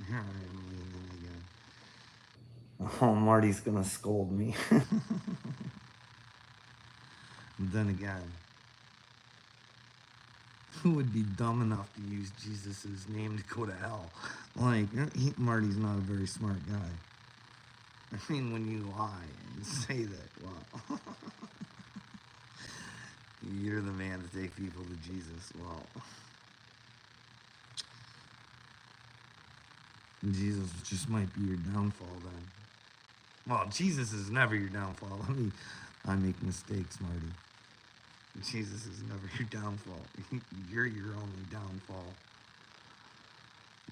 Here I am leaning again. Oh, Marty's gonna scold me. But then again, who would be dumb enough to use Jesus' name to go to hell? Like, Marty's not a very smart guy. I mean, when you lie and say that, well, you're the man to take people to Jesus. Well, Jesus just might be your downfall then. Well, Jesus is never your downfall. I make mistakes, Marty. Jesus is never your downfall. You're your only downfall.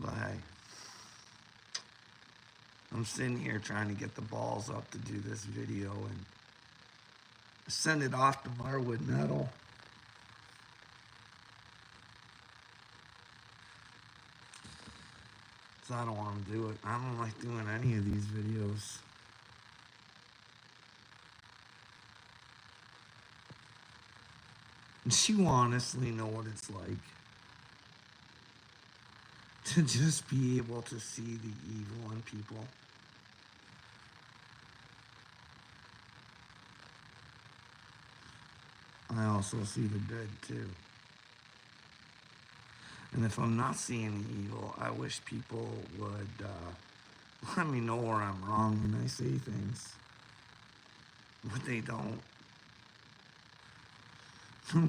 But hey, I'm sitting here trying to get the balls up to do this video and send it off to Marwood Metal. So I don't want to do it. I don't like doing any of these videos. Do you honestly know what it's like to just be able to see the evil in people? I also see the good too. And if I'm not seeing the evil, I wish people would let me know where I'm wrong when I say things. But they don't.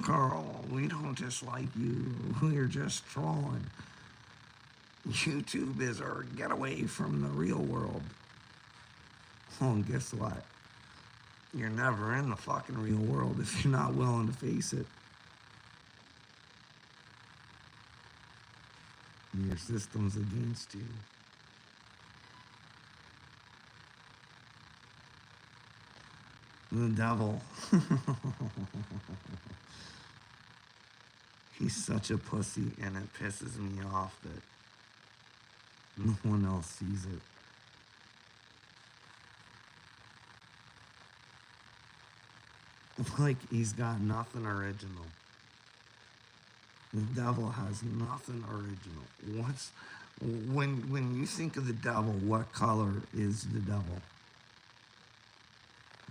Carl, we don't dislike you. We're just trolling. YouTube is our getaway from the real world. Oh, and guess what? You're never in the fucking real world if you're not willing to face it. Your system's against you. The devil. He's such a pussy, and it pisses me off that no one else sees it. Like he's got nothing original. The devil has nothing original. When you think of the devil, what color is the devil?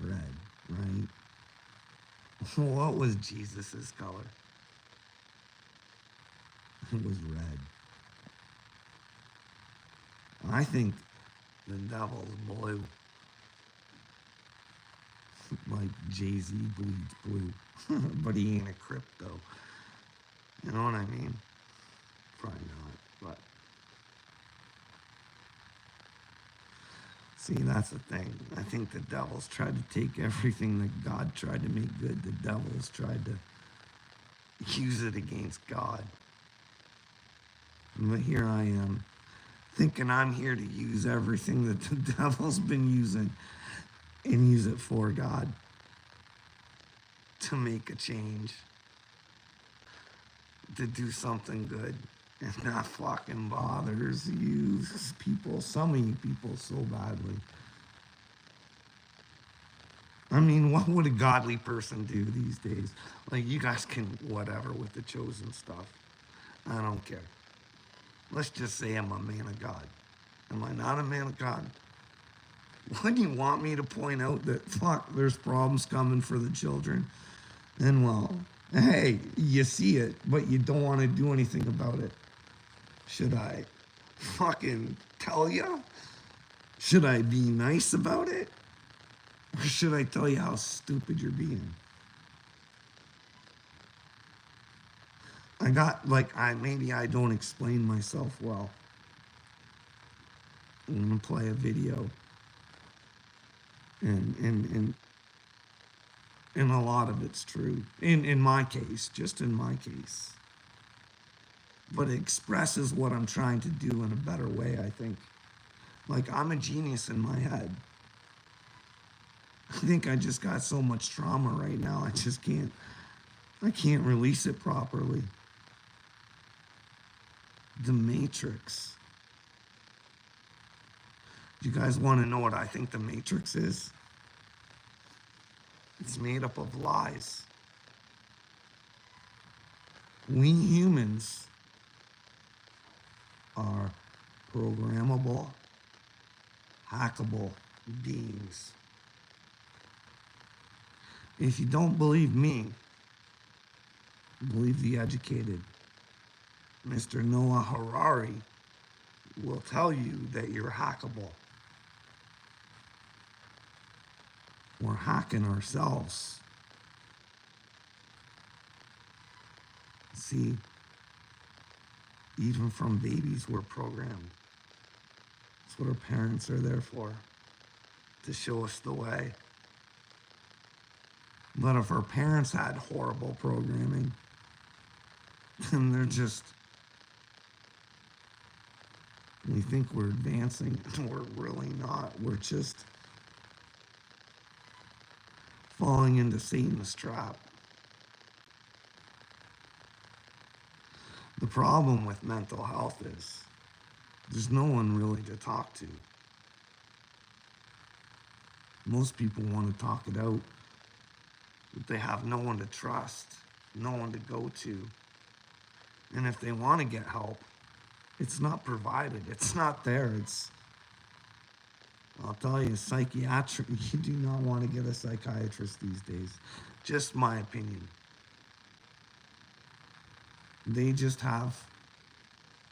Red, right? What was Jesus's color? It was red. I think the devil's blue. Like Jay-Z bleeds blue. But he ain't a crypto. You know what I mean? Probably not, but see, that's the thing. I think the devil's tried to take everything that God tried to make good. The devil's tried to use it against God. But here I am, thinking I'm here to use everything that the devil's been using and use it for God to make a change, to do something good. And that fucking bothers you people, so many people, so badly. I mean, what would a godly person do these days? Like, you guys can whatever with the chosen stuff. I don't care. Let's just say I'm a man of God. Am I not a man of God? Wouldn't you want me to point out that, fuck, there's problems coming for the children? And well, hey, you see it, but you don't want to do anything about it. Should I fucking tell you? Should I be nice about it? Or should I tell you how stupid you're being? Maybe I don't explain myself well. I'm gonna play a video, and a lot of it's true. In my case, just in my case. But it expresses what I'm trying to do in a better way, I think. Like, I'm a genius in my head. I think I just got so much trauma right now, I can't release it properly. The Matrix. Do you guys want to know what I think the Matrix is? It's made up of lies. We humans are programmable, hackable beings. If you don't believe me, believe the educated. Mr. Noah Harari will tell you that you're hackable. We're hacking ourselves. See, even from babies, we're programmed. That's what our parents are there for, to show us the way. But if our parents had horrible programming, then they're just, we think we're advancing, and we're really not. We're just falling into Satan's trap. The problem with mental health is there's no one really to talk to. Most people want to talk it out, but they have no one to trust, no one to go to. And if they want to get help, it's not provided. It's not there. I'll tell you, psychiatric, you do not want to get a psychiatrist these days. Just my opinion. They just have,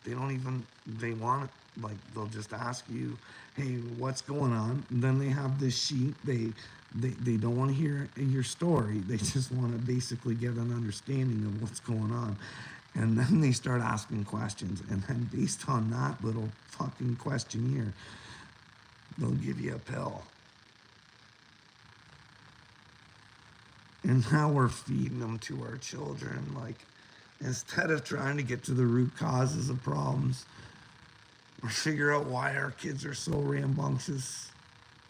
they don't even, they want it, like, they'll just ask you, hey, what's going on? And then they have this sheet. They don't want to hear your story. They just want to basically get an understanding of what's going on. And then they start asking questions. And then based on that little fucking questionnaire, they'll give you a pill. And now we're feeding them to our children. Like, instead of trying to get to the root causes of problems or figure out why our kids are so rambunctious,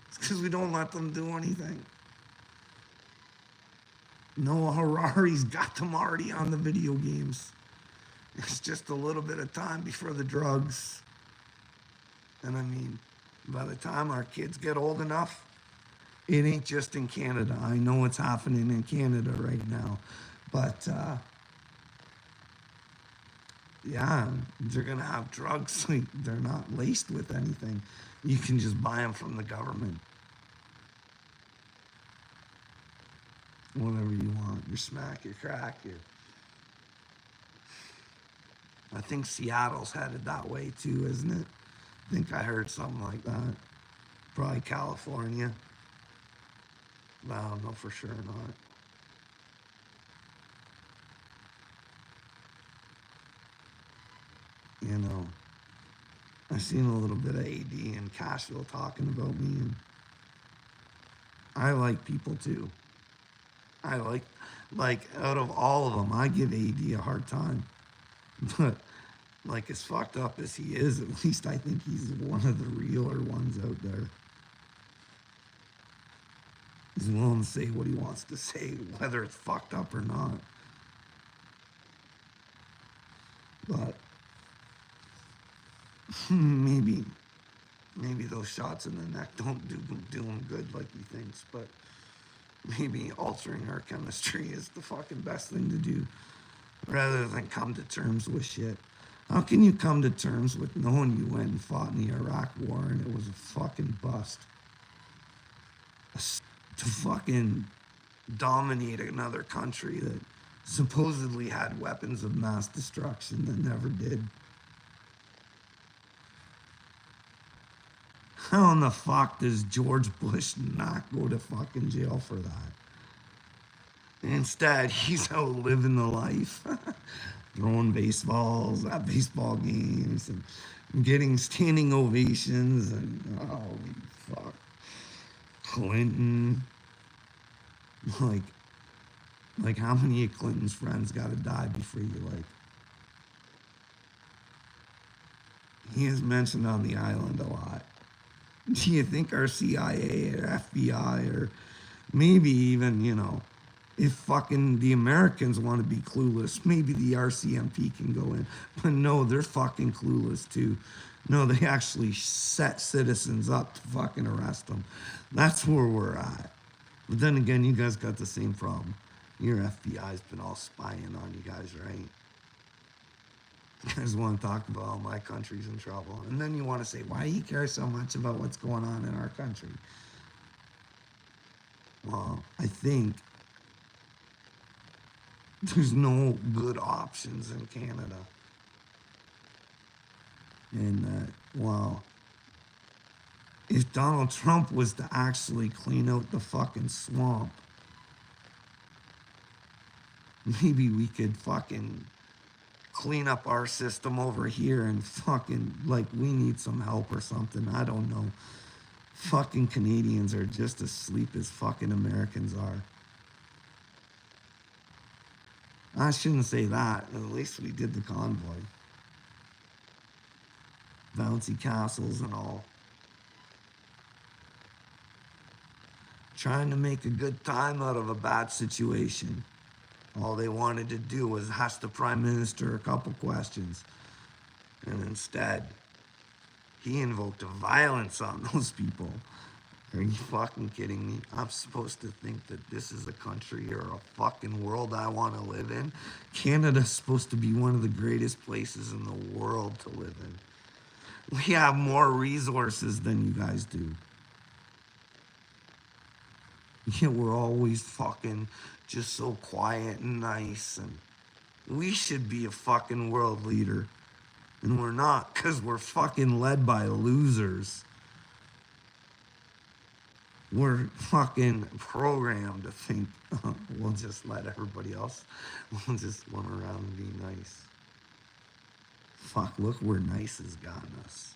it's because we don't let them do anything. Noah Harari's got them already on the video games. It's just a little bit of time before the drugs. And I mean, by the time our kids get old enough, it ain't just in Canada. I know what's happening in Canada right now. But, yeah, they're going to have drugs. Like, they're not laced with anything. You can just buy them from the government. Whatever you want. Your smack, your crack, your... I think Seattle's headed that way too, isn't it? I think I heard something like that. Probably California. But I don't know for sure or not. You know, I seen a little bit of AD and Cashville talking about me, and I like people too. I like out of all of them, I give AD a hard time. But like, as fucked up as he is, at least I think he's one of the realer ones out there. He's willing to say what he wants to say, whether it's fucked up or not. But maybe those shots in the neck don't do him good like he thinks, but maybe altering our chemistry is the fucking best thing to do, rather than come to terms with shit. How can you come to terms with knowing you went and fought in the Iraq War and it was a fucking bust? To fucking dominate another country that supposedly had weapons of mass destruction that never did. How in the fuck does George Bush not go to fucking jail for that? Instead, he's out living the life, throwing baseballs at baseball games and getting standing ovations and holy fuck. Clinton, like how many of Clinton's friends gotta die before you like? He is mentioned on the island a lot. Do you think our CIA or FBI or maybe even, you know, if fucking the Americans want to be clueless, maybe the RCMP can go in. But no, they're fucking clueless too. No, they actually set citizens up to fucking arrest them. That's where we're at. But then again, you guys got the same problem. Your FBI's been all spying on you guys, right? You guys want to talk about how my country's in trouble. And then you want to say, why do you care so much about what's going on in our country? Well, I think there's no good options in Canada. And well, if Donald Trump was to actually clean out the fucking swamp, maybe we could fucking clean up our system over here and fucking, like, we need some help or something. I don't know. Fucking Canadians are just as asleep as fucking Americans are. I shouldn't say that. At least we did the convoy. Bouncy castles and all. Trying to make a good time out of a bad situation. All they wanted to do was ask the Prime Minister a couple questions. And instead, he invoked violence on those people. Are you fucking kidding me? I'm supposed to think that this is a country or a fucking world I want to live in? Canada's supposed to be one of the greatest places in the world to live in. We have more resources than you guys do. Yet we're always fucking just so quiet and nice, and we should be a fucking world leader. And we're not, because we're fucking led by losers. We're fucking programmed to think, we'll just let everybody else, we'll just run around and be nice. Fuck, look where nice has gotten us.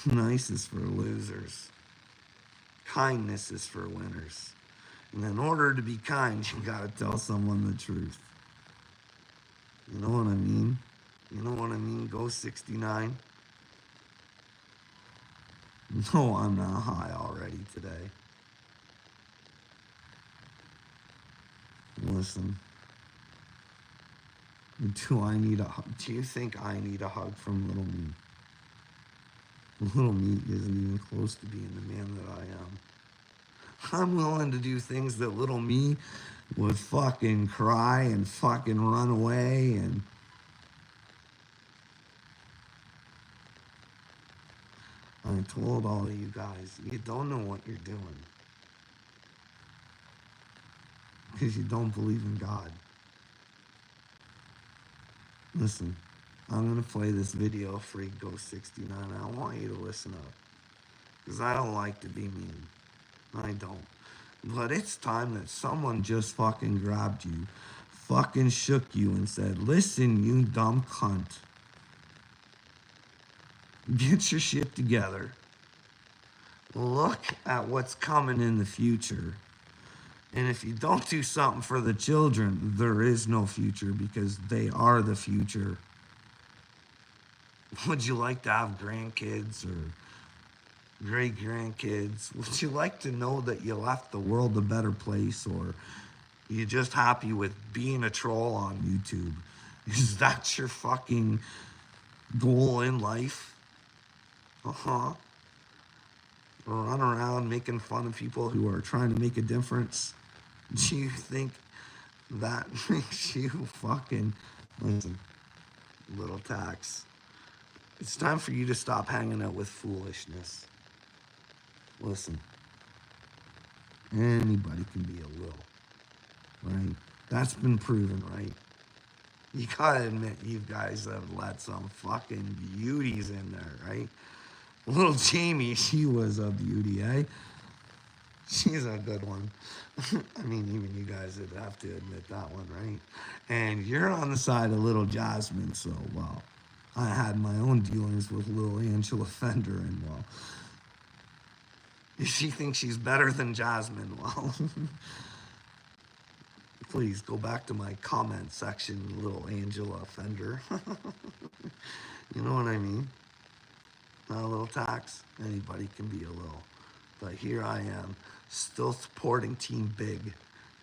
Nice is for losers. Kindness is for winners. And in order to be kind, you gotta tell someone the truth. You know what I mean? You know what I mean? Go 69. No, I'm not high already today. Listen. Do you think I need a hug from Little Me? Little Me isn't even close to being the man that I am. I'm willing to do things that Little Me would fucking cry and fucking run away and I told all of you guys, you don't know what you're doing. Because you don't believe in God. Listen, I'm going to play this video for Ghost 69. I want you to listen up. Because I don't like to be mean. I don't. But it's time that someone just fucking grabbed you, fucking shook you and said, listen, you dumb cunt. Get your shit together. Look at what's coming in the future. And if you don't do something for the children, there is no future because they are the future. Would you like to have grandkids or great grandkids? Would you like to know that you left the world a better place, or you just happy with being a troll on YouTube? Is that your fucking goal in life? Run around making fun of people who are trying to make a difference? Do you think that makes you fucking... Listen, little tax. It's time for you to stop hanging out with foolishness. Listen, anybody can be a Lil, right? That's been proven, right? You gotta admit, you guys have let some fucking beauties in there, right? Little Jamie, she was a beauty, eh? She's a good one. I mean, even you guys would have to admit that one, right? And you're on the side of Little Jasmine, so, well, I had my own dealings with Little Angela Fender, and, well, if she thinks she's better than Jasmine, well, please go back to my comment section, Little Angela Fender. You know what I mean? Not a little tax. Anybody can be a little. But here I am, still supporting Team Big.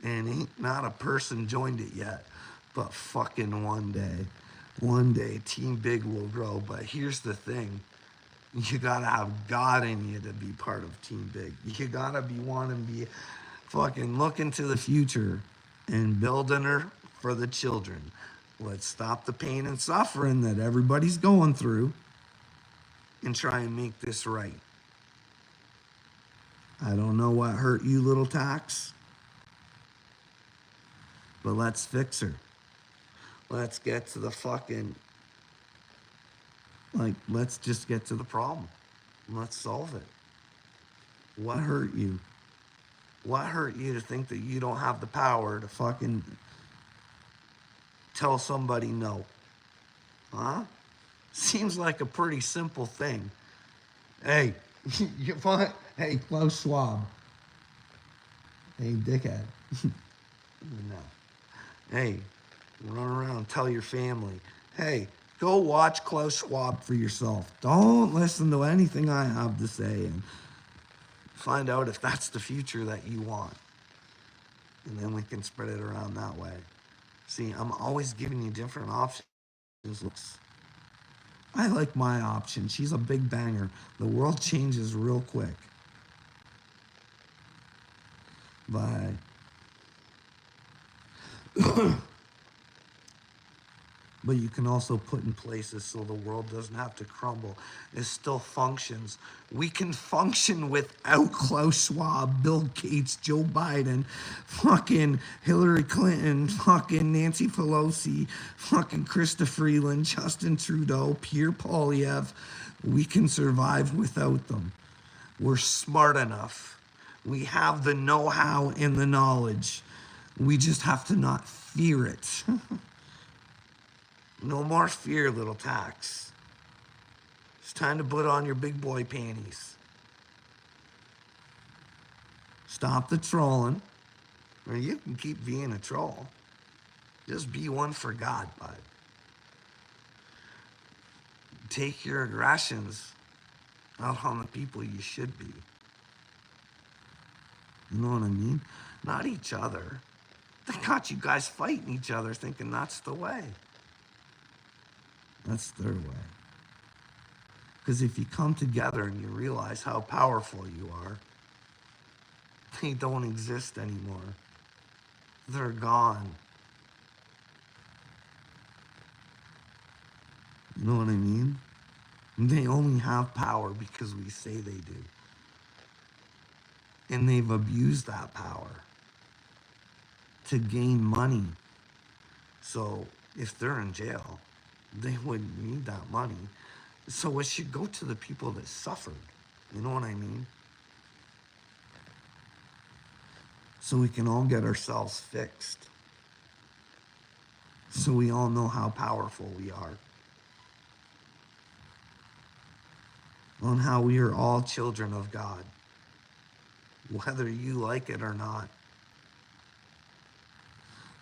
And ain't not a person joined it yet. But fucking one day, Team Big will grow. But here's the thing. You gotta have God in you to be part of Team Big. You gotta be wanting to be fucking looking to the future and building her for the children. Let's stop the pain and suffering that everybody's going through and try and make this right. I don't know what hurt you, little tax, but let's fix her. Let's get to the fucking, let's just get to the problem. Let's solve it. What hurt you? What hurt you to think that you don't have the power to fucking tell somebody no? Huh? Seems like a pretty simple thing. Hey, you find, hey, Klaus Schwab. Hey, dickhead. No. Hey, run around and tell your family, hey, go watch Klaus Schwab for yourself. Don't listen to anything I have to say, and find out if that's the future that you want. And then we can spread it around that way. See, I'm always giving you different options. I like my option. She's a big banger. The world changes real quick. Bye. But you can also put in places so the world doesn't have to crumble. It still functions. We can function without Klaus Schwab, Bill Gates, Joe Biden, fucking Hillary Clinton, fucking Nancy Pelosi, fucking Krista Freeland, Justin Trudeau, Pierre Poilievre. We can survive without them. We're smart enough. We have the know-how and the knowledge. We just have to not fear it. No more fear, little tax. It's time to put on your big boy panties. Stop the trolling. Or you can keep being a troll. Just be one for God, bud. Take your aggressions out on the people you should be. You know what I mean? Not each other. They got you guys fighting each other thinking that's the way. That's their way. Because if you come together and you realize how powerful you are, they don't exist anymore. They're gone. You know what I mean? They only have power because we say they do. And they've abused that power to gain money. So if they're in jail, they wouldn't need that money. So it should go to the people that suffered. You know what I mean? So we can all get ourselves fixed. So we all know how powerful we are. On how we are all children of God. Whether you like it or not.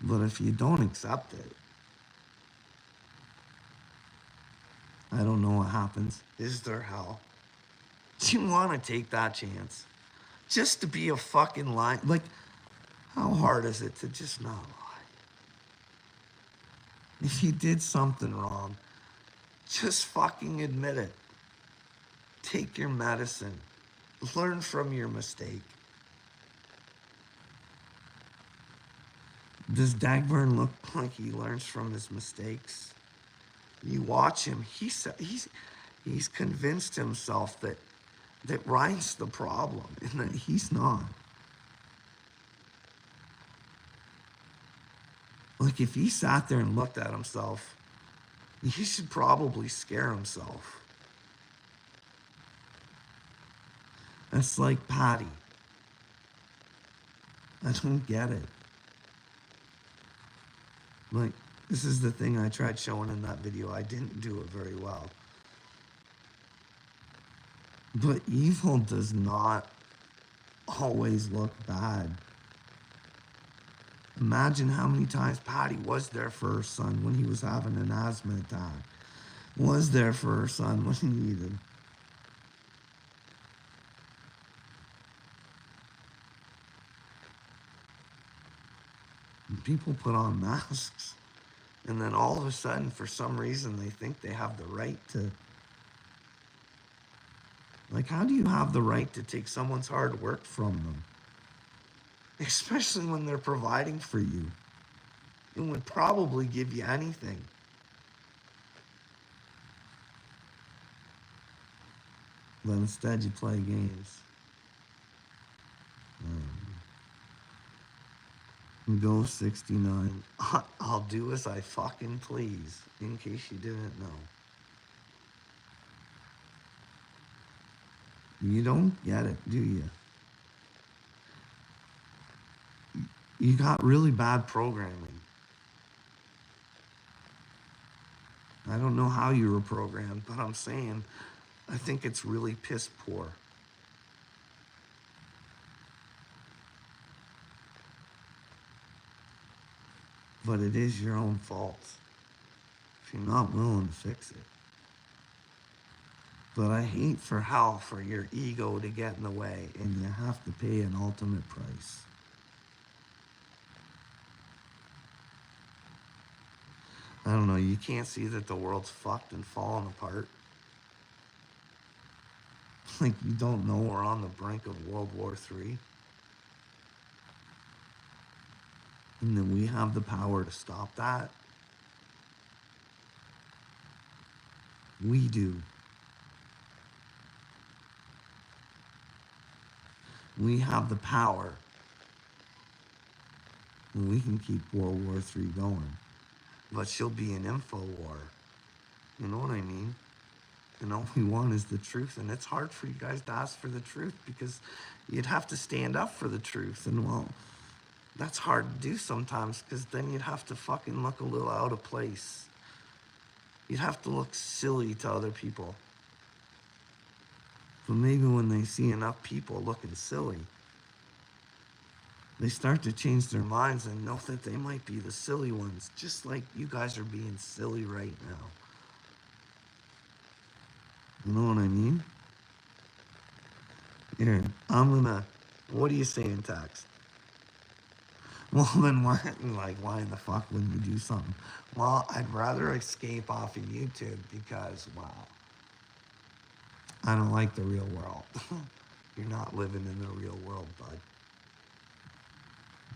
But if you don't accept it, I don't know what happens. Is there hell? Do you want to take that chance? Just to be a fucking lie? Like, how hard is it to just not lie? If you did something wrong, just fucking admit it. Take your medicine. Learn from your mistake. Does Dagburn look like he learns from his mistakes? You watch him, he's convinced himself that Ryan's the problem and that he's not. Like, if he sat there and looked at himself, he should probably scare himself. That's like Patty. I don't get it. Like, this is the thing I tried showing in that video. I didn't do it very well. But evil does not always look bad. Imagine how many times Patty was there for her son when he was having an asthma attack. Was there for her son when he needed. People put on masks, and then all of a sudden, for some reason, they think they have the right to. Like, how do you have the right to take someone's hard work from them? Especially when they're providing for you. It would probably give you anything. But instead you play games. Go 69. I'll do as I fucking please, in case you didn't know. You don't get it, do you? You got really bad programming. I don't know how you were programmed, but I'm saying I think it's really piss poor. But it is your own fault if you're not willing to fix it. But I hate for hell for your ego to get in the way and you have to pay an ultimate price. I don't know, you can't see that the world's fucked and falling apart. Like you don't know we're on the brink of World War III. And then we have the power to stop that. We do. We have the power. And we can keep World War III going. But she'll be an info war. You know what I mean? And all we want is the truth. And it's hard for you guys to ask for the truth because you'd have to stand up for the truth. And well, that's hard to do sometimes because then you'd have to fucking look a little out of place. You'd have to look silly to other people. But maybe when they see enough people looking silly, they start to change their minds and know that they might be the silly ones, just like you guys are being silly right now. You know what I mean? Here, what do you say in text? Well, then why in the fuck wouldn't you do something? Well, I'd rather escape off of YouTube because, wow, I don't like the real world. You're not living in the real world, bud.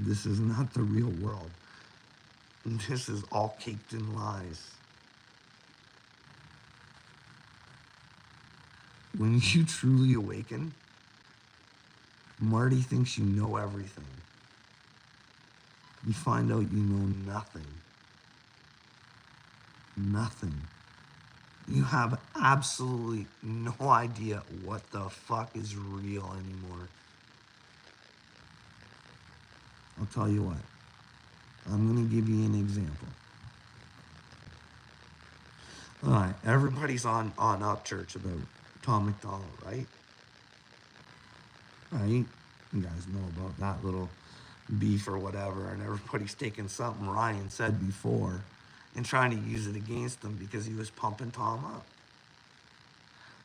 This is not the real world. This is all caked in lies. When you truly awaken, Marty thinks you know everything. You find out you know nothing. Nothing. You have absolutely no idea what the fuck is real anymore. I'll tell you what. I'm going to give you an example. All right, everybody's on Upchurch about Tom McDonald, right? Right? You guys know about that little beef or whatever, and everybody's taking something Ryan said before and trying to use it against him because he was pumping Tom up.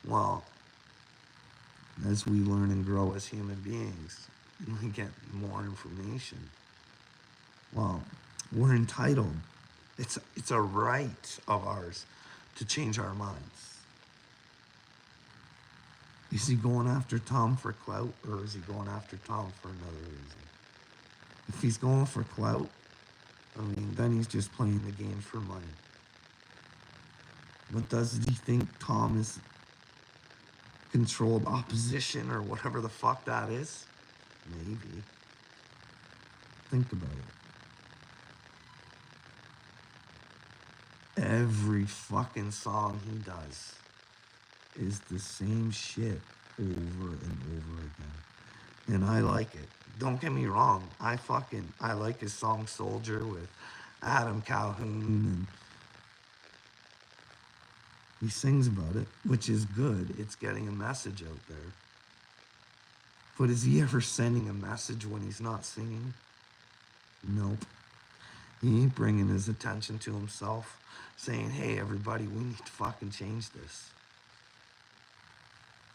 Well, as we learn and grow as human beings, and we get more information, well, we're entitled. It's a right of ours to change our minds. Is he going after Tom for clout, or is he going after Tom for another reason? If he's going for clout, I mean, then he's just playing the game for money. But does he think Tom is controlled opposition or whatever the fuck that is? Maybe. Think about it. Every fucking song he does is the same shit over and over again. And I like it. Don't get me wrong. I like his song Soldier with Adam Calhoun, and he sings about it, which is good. It's getting a message out there. But is he ever sending a message when he's not singing? Nope. He ain't bringing his attention to himself, saying, hey, everybody, we need to fucking change this.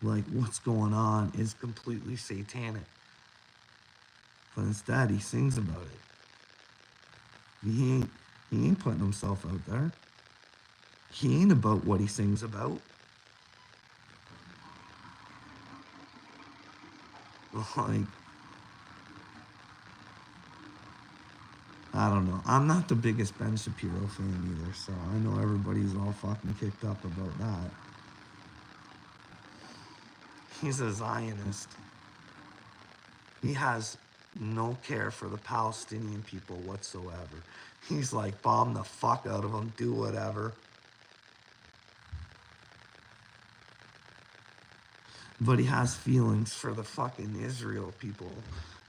Like, what's going on is completely satanic. But instead, he sings about it. He ain't putting himself out there. He ain't about what he sings about. Like, I don't know. I'm not the biggest Ben Shapiro fan either, so I know everybody's all fucking kicked up about that. He's a Zionist. He has no care for the Palestinian people whatsoever. He's like, bomb the fuck out of them, do whatever. But he has feelings for the fucking Israel people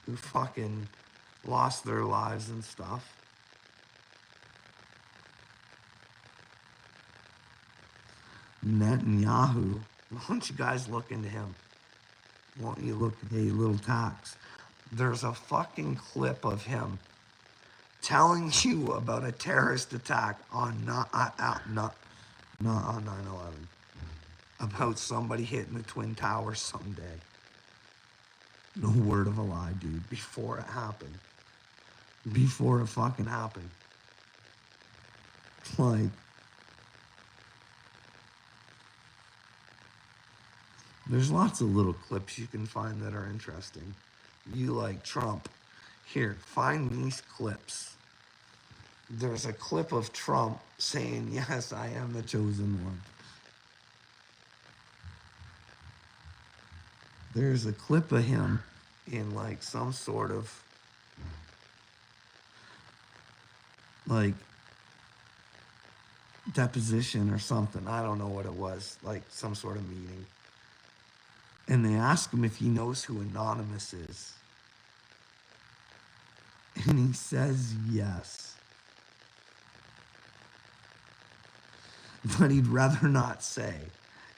who fucking lost their lives and stuff. Netanyahu, why don't you guys look into him? Why don't you look, hey, little tax. There's a fucking clip of him telling you about a terrorist attack on not on 9/11, about somebody hitting the Twin Towers someday. No word of a lie, dude. Before it happened. Before it fucking happened. Like, there's lots of little clips you can find that are interesting. You like Trump. Here, find these clips. There's a clip of Trump saying, yes, I am the chosen one. There's a clip of him in like some sort of like deposition or something. I don't know what it was, like some sort of meeting. And they ask him if he knows who Anonymous is. And he says yes. But he'd rather not say.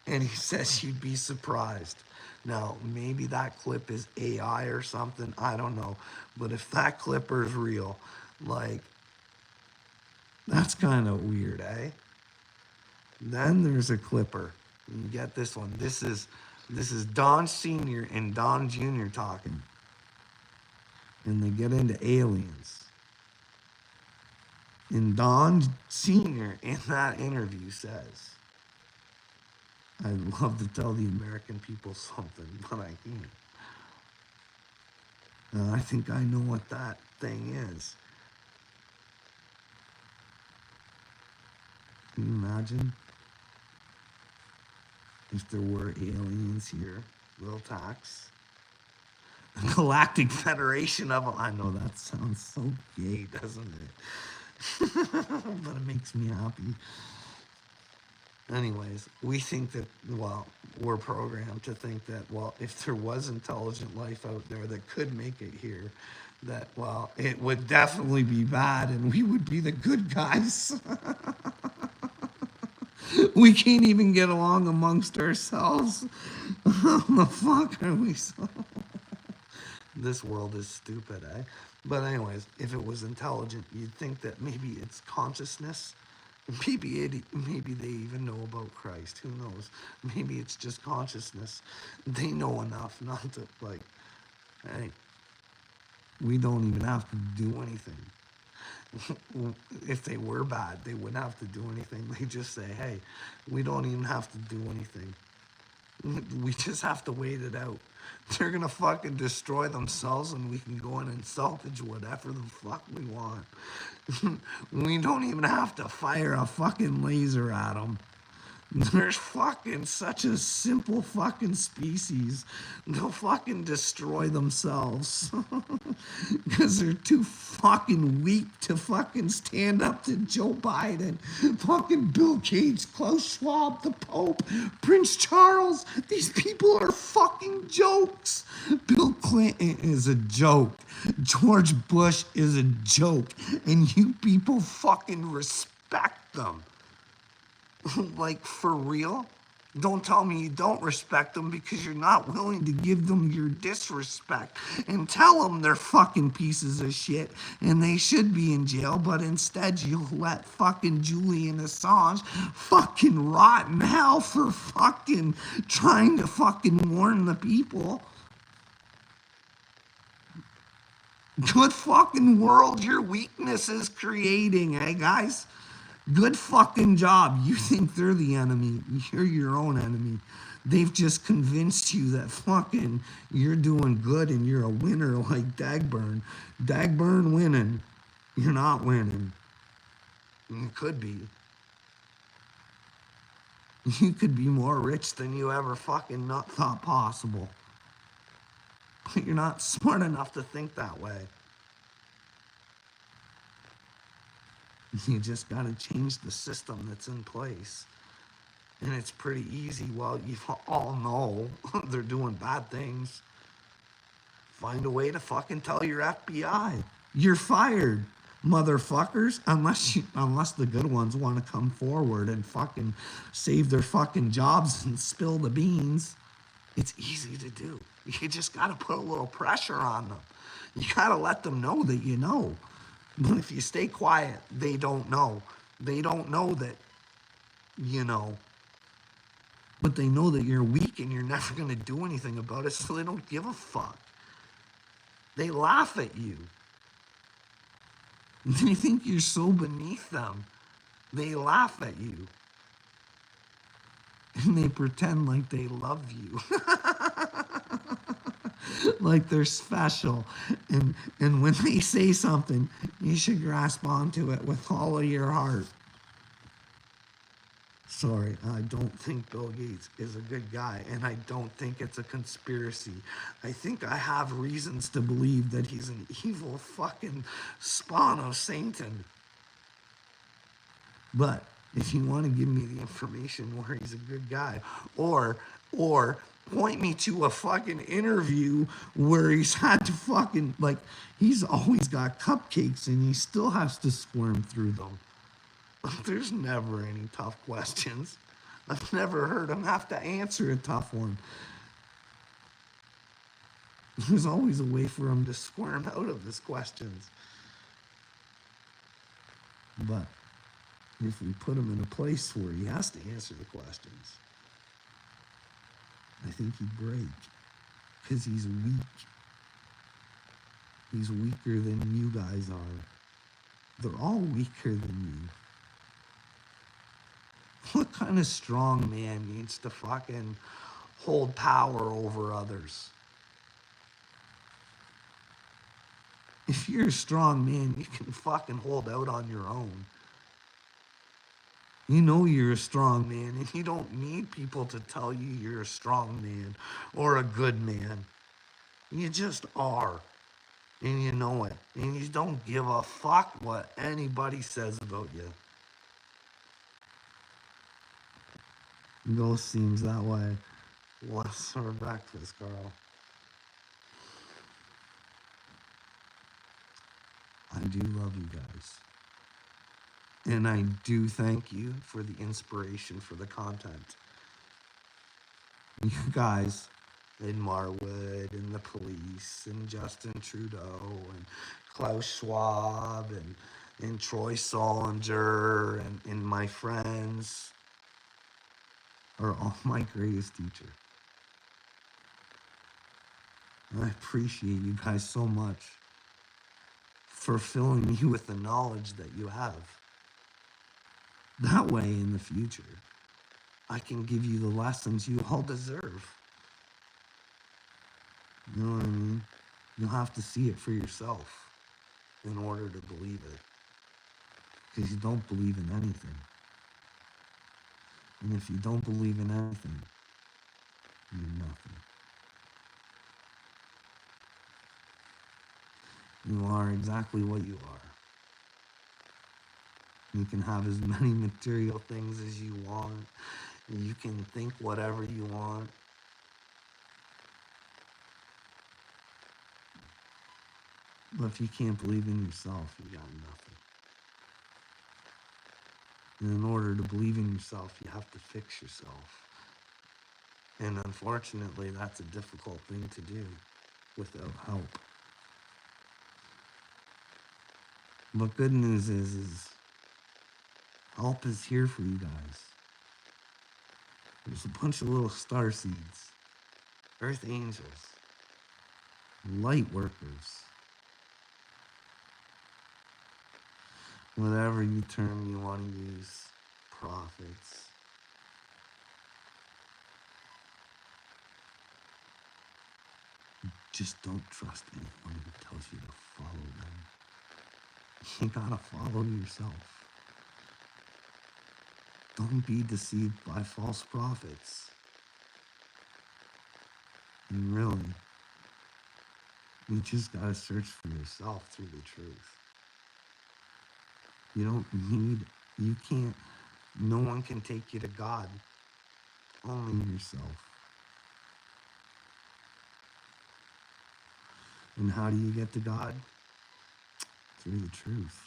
And he says you'd be surprised. Now, maybe that clip is AI or something. I don't know. But if that clipper is real, like, that's kind of weird, eh? Then there's a clipper. You get this one. This is Don Sr. and Don Jr. talking. And they get into aliens. And Don Sr. in that interview says, I'd love to tell the American people something, but I can't. And I think I know what that thing is. Can you imagine if there were aliens here? Little tax. A galactic federation of them. I know that sounds so gay, doesn't it? But it makes me happy. Anyways, we think that, well, we're programmed to think that, well, if there was intelligent life out there that could make it here, that, well, it would definitely be bad and we would be the good guys. We can't even get along amongst ourselves. How the fuck are we so? This world is stupid, eh? But anyways, if it was intelligent, you'd think that maybe it's consciousness. Maybe they even know about Christ. Who knows? Maybe it's just consciousness. They know enough not to, like, hey, we don't even have to do anything. If they were bad, they wouldn't have to do anything. They just say, hey, we don't even have to do anything. We just have to wait it out. They're gonna fucking destroy themselves and we can go in and salvage whatever the fuck we want. We don't even have to fire a fucking laser at them. They're fucking such a simple fucking species. They'll fucking destroy themselves. Because they're too fucking weak to fucking stand up to Joe Biden, fucking Bill Gates, Klaus Schwab, the Pope, Prince Charles. These people are fucking jokes. Bill Clinton is a joke. George Bush is a joke. And you people fucking respect them. Like, for real? Don't tell me you don't respect them because you're not willing to give them your disrespect and tell them they're fucking pieces of shit and they should be in jail, but instead you'll let fucking Julian Assange fucking rot in hell for fucking trying to fucking warn the people. Good fucking world your weakness is creating, eh, guys? Good fucking job. You think they're the enemy. You're your own enemy. They've just convinced you that fucking you're doing good and you're a winner like Dagburn. Dagburn winning. You're not winning. You could be. You could be more rich than you ever fucking not thought possible. But you're not smart enough to think that way. You just gotta change the system that's in place. And it's pretty easy. Well, you all know they're doing bad things. Find a way to fucking tell your FBI. You're fired, motherfuckers. Unless the good ones want to come forward and fucking save their fucking jobs and spill the beans. It's easy to do. You just gotta put a little pressure on them. You gotta let them know that you know. But if you stay quiet, they don't know. They don't know that you know. But they know that you're weak and you're never going to do anything about it, so they don't give a fuck. They laugh at you. They think you're so beneath them. They laugh at you. And they pretend like they love you. Like they're special. And when they say something, you should grasp onto it with all of your heart. Sorry, I don't think Bill Gates is a good guy, and I don't think it's a conspiracy. I think I have reasons to believe that he's an evil fucking spawn of Satan. But if you want to give me the information where he's a good guy, or point me to a fucking interview where he's had to fucking, like, he's always got cupcakes and he still has to squirm through them. There's never any tough questions. I've never heard him have to answer a tough one. There's always a way for him to squirm out of his questions. But if we put him in a place where he has to answer the questions, I think he'd break. Because he's weak. He's weaker than you guys are. They're all weaker than you. What kind of strong man needs to fucking hold power over others? If you're a strong man, you can fucking hold out on your own. You know you're a strong man, and you don't need people to tell you you're a strong man or a good man. You just are. And you know it. And you don't give a fuck what anybody says about you. Ghost seems that way. What's for breakfast, Carl? I do love you guys. And I do thank you for the inspiration for the content. You guys in Marwood and the police and Justin Trudeau and Klaus Schwab and Troy Solinger and my friends are all my greatest teacher. I appreciate you guys so much for filling me with the knowledge that you have. That way, in the future, I can give you the lessons you all deserve. You know what I mean? You'll have to see it for yourself in order to believe it. Because you don't believe in anything. And if you don't believe in anything, you're nothing. You are exactly what you are. You can have as many material things as you want. You can think whatever you want. But if you can't believe in yourself, you got nothing. And in order to believe in yourself, you have to fix yourself. And unfortunately, that's a difficult thing to do without help. But good news is help is here for you guys. There's a bunch of little star seeds, earth angels, light workers, whatever term you want to use, prophets. Just don't trust anyone who tells you to follow them. You gotta follow yourself. Don't be deceived by false prophets. And really, you just gotta search for yourself through the truth. You don't need, you can't, no one can take you to God, only yourself. And how do you get to God? Through the truth.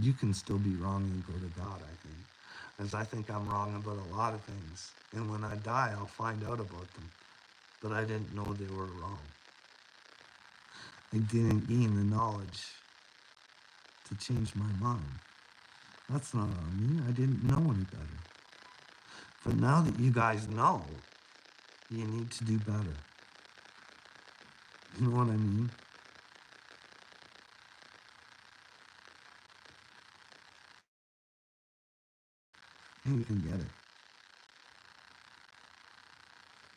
You can still be wrong and go to God, I think. As I think I'm wrong about a lot of things. And when I die, I'll find out about them. But I didn't know they were wrong. I didn't gain the knowledge to change my mind. That's not on me. I didn't know any better. But now that you guys know, you need to do better. You know what I mean? And you can get it.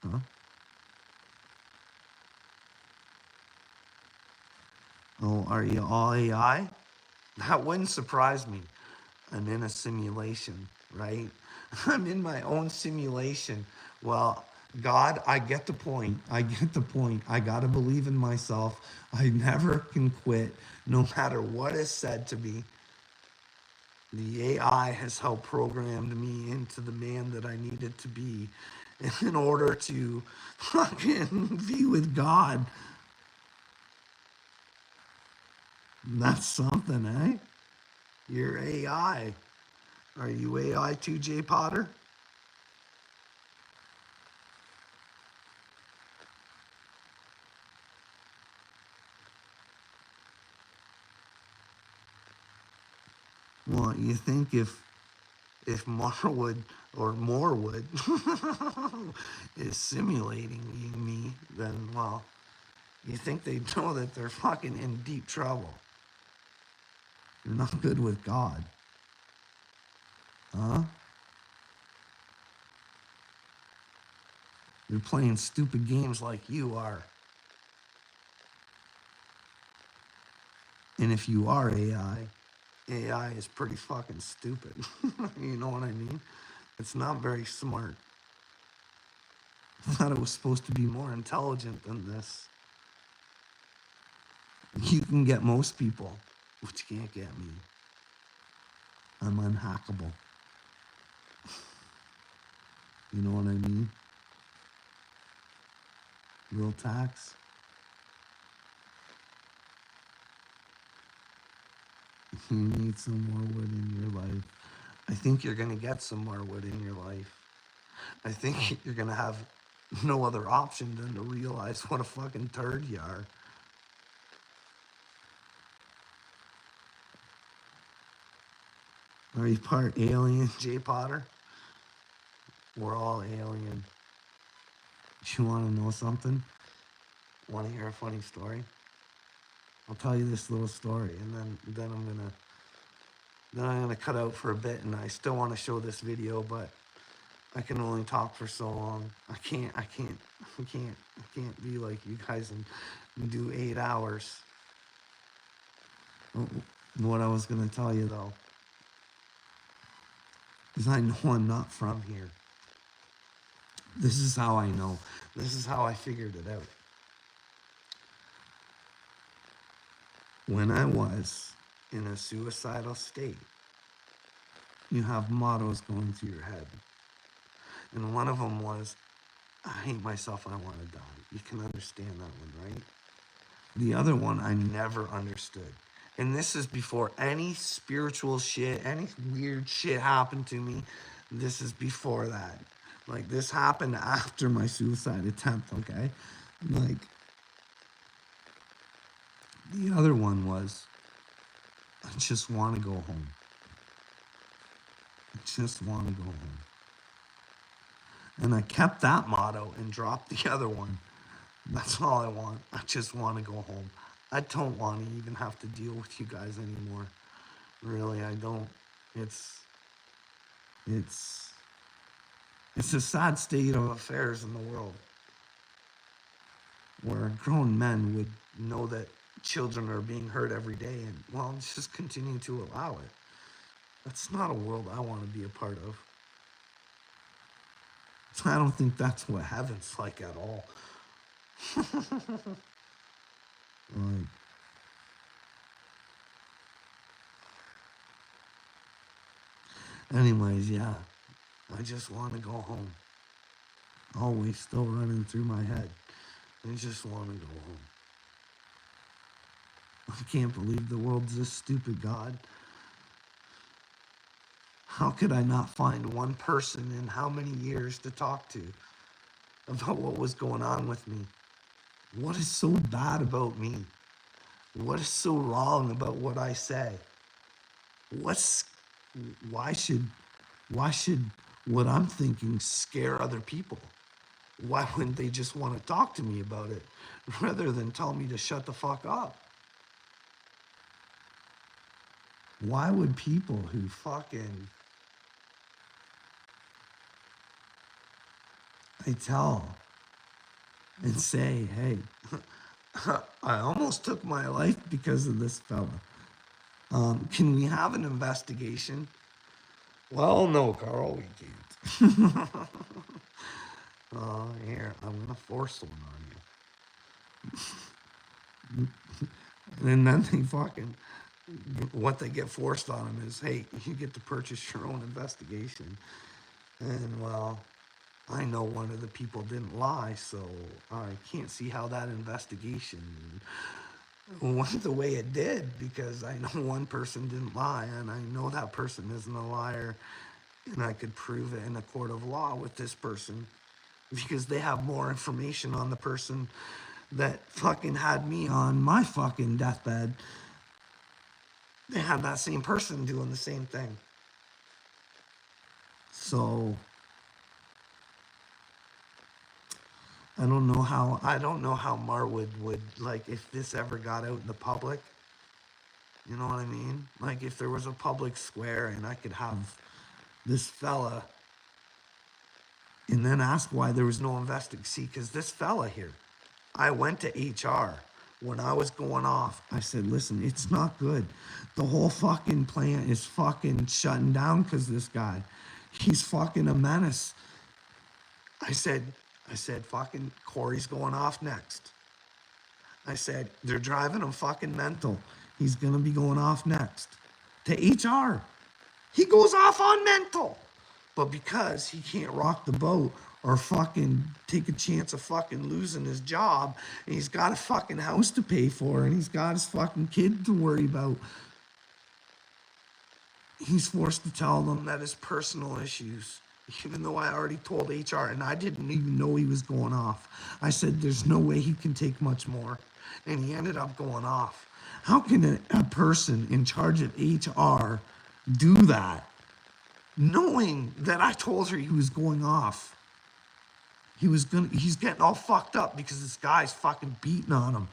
Huh? Oh, are you all AI? That wouldn't surprise me. I'm in a simulation, right? I'm in my own simulation. Well, God, I get the point. I get the point. I got to believe in myself. I never can quit, no matter what is said to me. The AI has helped programmed me into the man that I needed to be in order to fucking be with God. That's something, eh? You're AI. Are you AI too, Jay Potter? Well, you think if Marwood or Morewood is simulating me, then well, you think they know that they're fucking in deep trouble. You're not good with God, huh? They're playing stupid games like you are. And if you are AI is pretty fucking stupid. You know what I mean? It's not very smart. I thought it was supposed to be more intelligent than this. You can get most people, but you can't get me. I'm unhackable. You know what I mean? Real tax. You need some more wood in your life. I think you're going to get some more wood in your life. I think you're going to have no other option than to realize what a fucking turd you are. Are you part alien, Jay Potter? We're all alien. You want to know something? Want to hear a funny story? I'll tell you this little story, and then I'm gonna cut out for a bit, and I still want to show this video, but I can only talk for so long. I can't be like you guys and do 8 hours. What I was gonna tell you though is I know I'm not from here. This is how I know. This is how I figured it out. When I was in a suicidal state, you have mottos going through your head. And one of them was, I hate myself, I want to die. You can understand that one, right? The other one I never understood. And this is before any spiritual shit, any weird shit happened to me. This is before that. Like, this happened after my suicide attempt, okay? Like, the other one was, I just want to go home. I just want to go home. And I kept that motto and dropped the other one. That's all I want. I just want to go home. I don't want to even have to deal with you guys anymore. Really, I don't. It's it's it's a sad state of affairs in the world. where grown men would know that children are being hurt every day and, well, just continue to allow it. That's not a world I want to be a part of. I don't think that's what heaven's like at all. Like, anyways, yeah, I just want to go home. Always still running through my head. I just want to go home. I can't believe the world's this stupid, God. How could I not find one person in how many years to talk to about what was going on with me? What is so bad about me? What is so wrong about what I say? What's why should why should what I'm thinking scare other people? Why wouldn't they just want to talk to me about it rather than tell me to shut the fuck up? Why would people who fucking I tell and say, hey, I almost took my life because of this fella. Can we have an investigation? Well, no, Carl, we can't. Here, I'm going to force one on you. And then they fucking, what they get forced on them is, hey, you get to purchase your own investigation. And, well, I know one of the people didn't lie, so I can't see how that investigation went the way it did, because I know one person didn't lie, and I know that person isn't a liar, and I could prove it in a court of law with this person because they have more information on the person that fucking had me on my fucking deathbed. They had that same person doing the same thing. So I don't know how Marwood would, like, if this ever got out in the public, you know what I mean? Like, if there was a public square and I could have this fella and then ask why there was no investigation. See, because this fella here, I went to HR when I was going off. I said, listen, it's not good. The whole fucking plant is fucking shutting down because this guy, he's fucking a menace. I said, fucking Corey's going off next. I said, they're driving him fucking mental. He's going to be going off next. To HR. He goes off on mental. But because he can't rock the boat or fucking take a chance of fucking losing his job, and he's got a fucking house to pay for, and he's got his fucking kid to worry about, he's forced to tell them that his personal issues, even though I already told HR and I didn't even know he was going off. I said, there's no way he can take much more. And he ended up going off. How can a person in charge of HR do that, knowing that I told her he was going off? He's getting all fucked up because this guy's fucking beating on him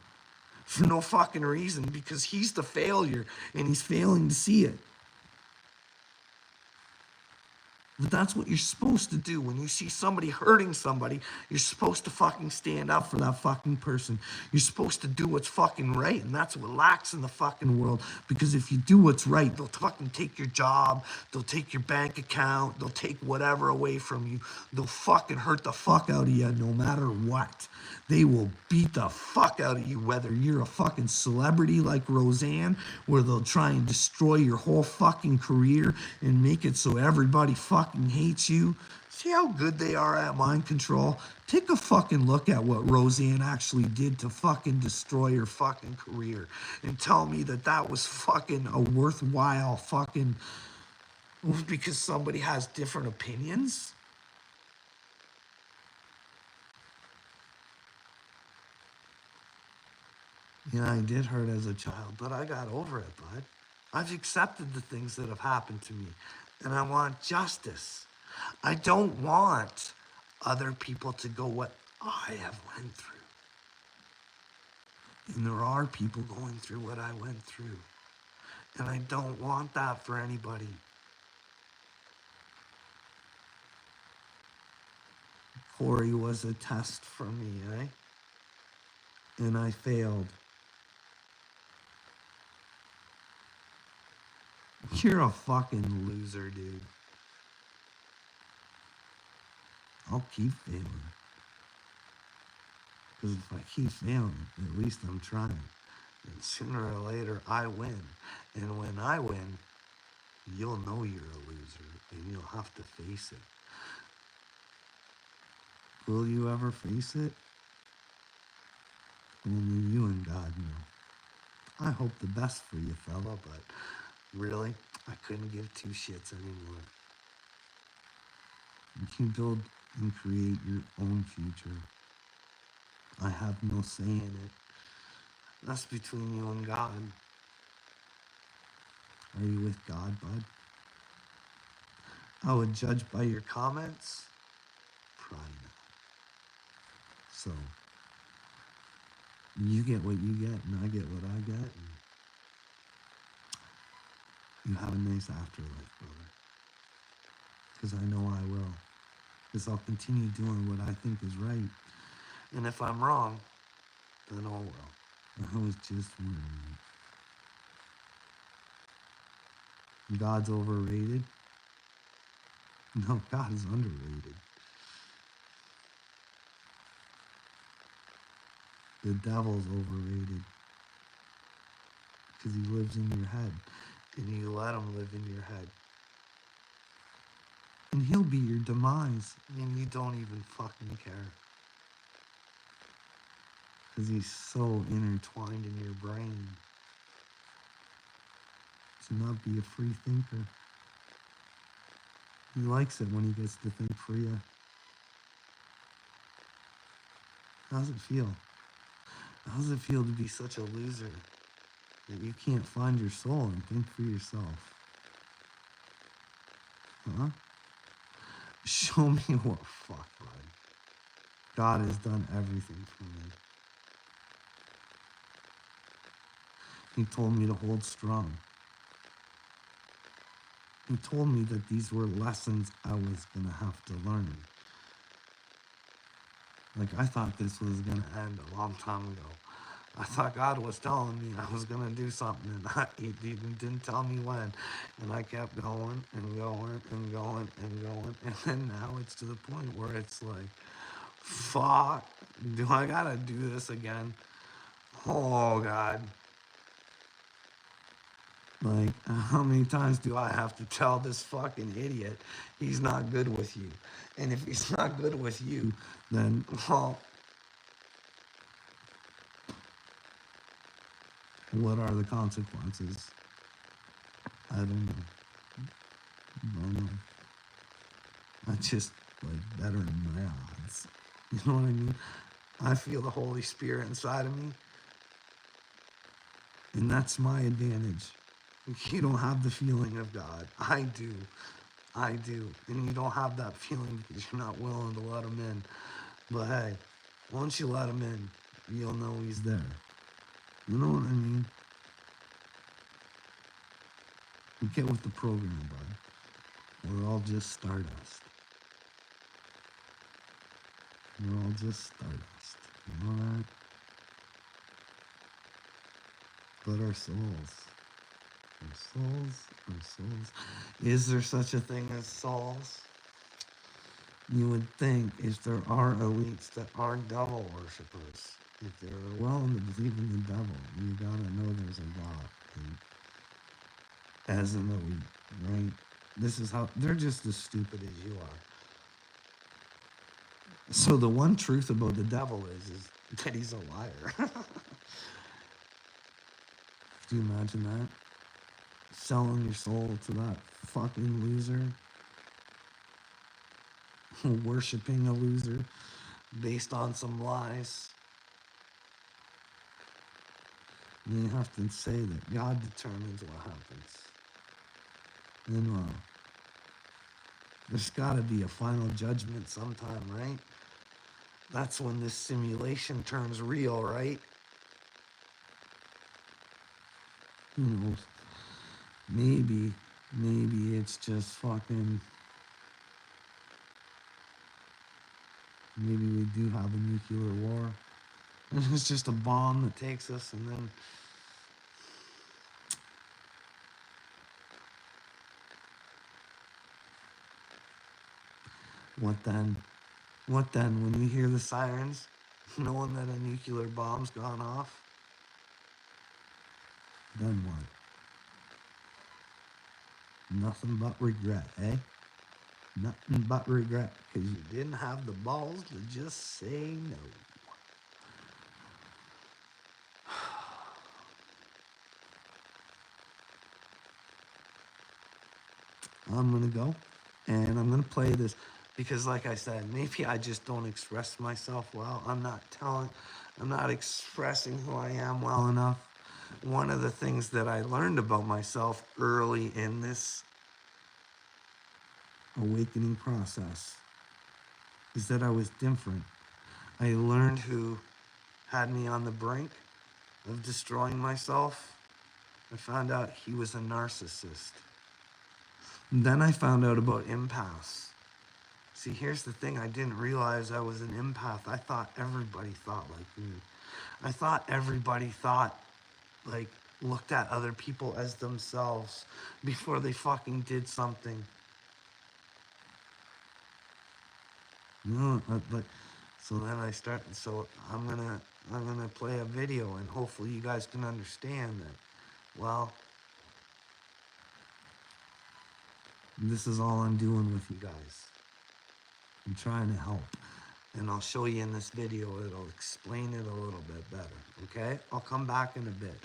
for no fucking reason, because he's the failure and he's failing to see it. But that's what you're supposed to do. When you see somebody hurting somebody, you're supposed to fucking stand up for that fucking person. You're supposed to do what's fucking right, and that's what lacks in the fucking world. Because if you do what's right, they'll fucking take your job, they'll take your bank account, they'll take whatever away from you. They'll fucking hurt the fuck out of you no matter what. They will beat the fuck out of you, whether you're a fucking celebrity like Roseanne, where they'll try and destroy your whole fucking career and make it so everybody fucking hates you. See how good they are at mind control? Take a fucking look at what Roseanne actually did to fucking destroy her fucking career, and tell me that that was fucking a worthwhile fucking, because somebody has different opinions? Yeah, I did hurt as a child, but I got over it, bud. I've accepted the things that have happened to me, and I want justice. I don't want other people to go what I have went through. And there are people going through what I went through. And I don't want that for anybody. Corey was a test for me, eh? and I failed. You're a fucking loser, dude. I'll keep failing. Because if I keep failing, at least I'm trying. And sooner or later, I win. And when I win, you'll know you're a loser and you'll have to face it. Will you ever face it? Only you and God know. I hope the best for you, fella, but really, I couldn't give two shits anymore. You can build and create your own future. I have no say in it. That's between you and God. Are you with God, bud? I would judge by your comments. Probably not. So, you get what you get, and I get what I get. And you have a nice afterlife, brother. Because I know I will. Because I'll continue doing what I think is right. And if I'm wrong, then oh well. I was just wondering. God's overrated? No, God is underrated. The devil's overrated. Because he lives in your head. And you let him live in your head. And he'll be your demise. And you don't even fucking care. Because he's so intertwined in your brain. To not be a free thinker. He likes it when he gets to think for you. How's it feel? How does it feel to be such a loser that you can't find your soul and think for yourself? Huh? Show me what fuck, bud. God has done everything for me. He told me to hold strong. He told me that these were lessons I was going to have to learn. Like, I thought this was going to end a long time ago. I thought God was telling me I was going to do something, and he didn't tell me when. And I kept going and going and going and going. And then now it's to the point where it's like, fuck, do I got to do this again? Oh, God. Like, how many times do I have to tell this fucking idiot he's not good with you? And if he's not good with you, then, well, what are the consequences? I don't know. I don't know. I just, like, better than my odds. You know what I mean? I feel the Holy Spirit inside of me. And that's my advantage. You don't have the feeling of God. I do. I do. And you don't have that feeling because you're not willing to let him in. But hey, once you let him in, you'll know he's there. You know what I mean? You get with the program, bud. We're all just stardust. We're all just stardust. You know that? But our souls. Our souls. Is there such a thing as souls? You would think if there are elites that are devil worshippers, if they're willing to believe in the devil, you gotta know there's a God. And as an elite, right? This is how they're just as stupid as you are. So the one truth about the devil is that he's a liar. Do you imagine that? Selling your soul to that fucking loser, worshiping a loser based on some lies. And you have to say that God determines what happens. And well, there's got to be a final judgment sometime, right? That's when this simulation turns real, right? Who knows? Maybe it's just fucking. Maybe we do have a nuclear war. And it's just a bomb that takes us, and then what then? What then when we hear the sirens, knowing that a nuclear bomb's gone off? Then what? Nothing but regret, eh? Nothing but regret, because you didn't have the balls to just say no. I'm going to go and I'm going to play this because, like I said, maybe I just don't express myself well. I'm not expressing who I am well enough. One of the things that I learned about myself early in this awakening process is that I was different. I learned who had me on the brink of destroying myself. I found out he was a narcissist. And then I found out about empaths. See, here's the thing. I didn't realize I was an empath. I thought everybody thought like me. I thought everybody thought, like, looked at other people as themselves before they fucking did something. No, but so then I start. So I'm gonna play a video, and hopefully you guys can understand that. Well, this is all I'm doing with you guys. I'm trying to help. And I'll show you in this video, it'll explain it a little bit better, okay? I'll come back in a bit.